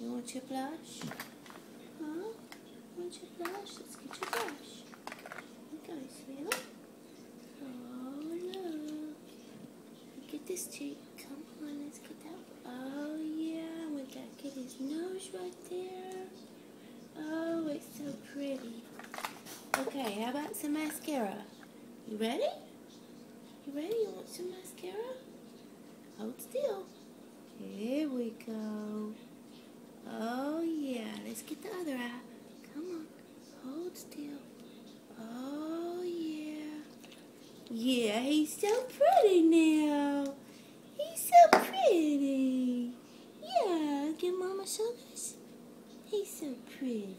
You want your blush? Huh? Want your blush? Let's get your blush. Okay, sweetheart. Oh, look. Look at this cheek. Come on, let's get that. Oh, yeah. With that kitty's nose right there. Oh, it's so pretty. Okay, how about some mascara? You ready? You ready? You want some mascara? Hold still. Here we go. Oh, yeah. Let's get the other eye. Come on. Hold still. Oh, yeah. Yeah, he's so pretty now. He's so pretty. Yeah, give Mama shoulders. He's so pretty.